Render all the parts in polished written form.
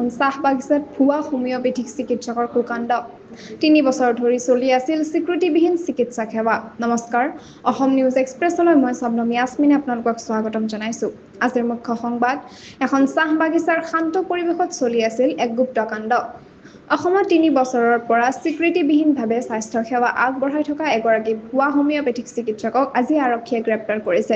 এখন চাহ বাগিচাত ভুৱা হোমিওপেথিক চিকিৎসকৰ কুকাণ্ড ৩ বছৰ ধৰি চলি আছিল স্বীকৃতিবিহীন চিকিৎসা সেৱা। নমস্কাৰ, অসম নিউজ এক্সপ্ৰেছলৈ মই শবনম ইয়াসমিনে আপোনালোকক স্বাগতম জনাইছো। আজিৰ মুখ্য সংবাদ, এখন চাহ বাগিচাৰ শান্ত পৰিৱেশত চলি আছিল এক গুপ্তকাণ্ড। অসমত ৩ বছৰৰ পৰা স্বীকৃতিবিহীনভাৱে স্বাস্থ্য সেৱা আগবঢ়াই থকা এগৰাকী ভুৱা হোমিওপেথিক চিকিৎসকক আজি আৰক্ষীয়ে গ্ৰেপ্তাৰ কৰিছে।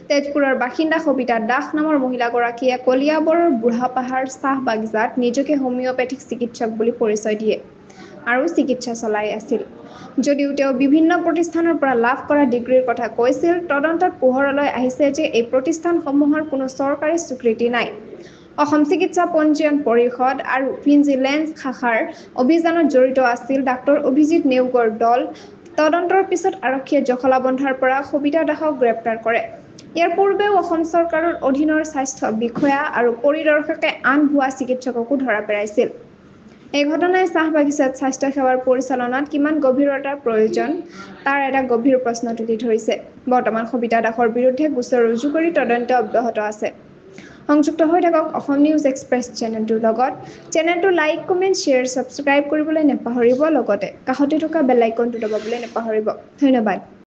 তেজপুৰৰ বাসিন্দা সবিতা দাস নামৰ মহিলাগৰাকীয়ে কলিয়াবৰৰ বুঢ়াপাহাৰ চাহ বাগিচাত নিজকে হোমিওপেথিক চিকিৎসক বুলি পৰিচয় দিয়ে আৰু চিকিৎসা চলাই আছিল। যদিও তেওঁ বিভিন্ন প্ৰতিষ্ঠানৰ পৰা লাভ কৰা ডিগ্ৰীৰ কথা কৈছিল, তদন্তত পোহৰলৈ আহিছে যে এই প্ৰতিষ্ঠানসমূহৰ কোনো চৰকাৰী স্বীকৃতি নাই। অসম চিকিৎসা পঞ্জীয়ন পৰিষদ আৰু ভিজিলেন্স শাখাৰ অভিযানত জড়িত আছিল ডাক্তৰ অভিজিৎ নেওগৰ দল। তদন্তৰ পিছত আৰক্ষীয়ে জখলাবন্ধাৰ পৰা সবিতা দাসক গ্ৰেপ্তাৰ কৰে। ইয়াৰ পূৰ্বেও অসম চৰকাৰৰ অধীনৰ স্বাস্থ্য বিষয়া আৰু পৰিদৰ্শকে আন ভুৱা চিকিৎসককো ধৰা পেলাইছিল। এই ঘটনাই চাহ বাগিচাত স্বাস্থ্য সেৱাৰ পৰিচালনাত কিমান গভীৰতাৰ প্ৰয়োজন তাৰ এটা গভীৰ প্ৰশ্ন তুলি ধৰিছে। বৰ্তমান সবিতা দাসৰ বিৰুদ্ধে গোচৰ ৰুজু কৰি তদন্ত অব্যাহত আছে। সংযুক্ত হৈ থাকক অসম নিউজ এক্সপ্ৰেছ চেনেলটোৰ লগত। চেনেলটো লাইক, কমেণ্ট, শ্বেয়াৰ, ছাবস্ক্ৰাইব কৰিবলৈ নাপাহৰিব। লগতে কাষতে থকা বেল আইকনটো দবাবলৈ নাপাহৰিব। ধন্যবাদ।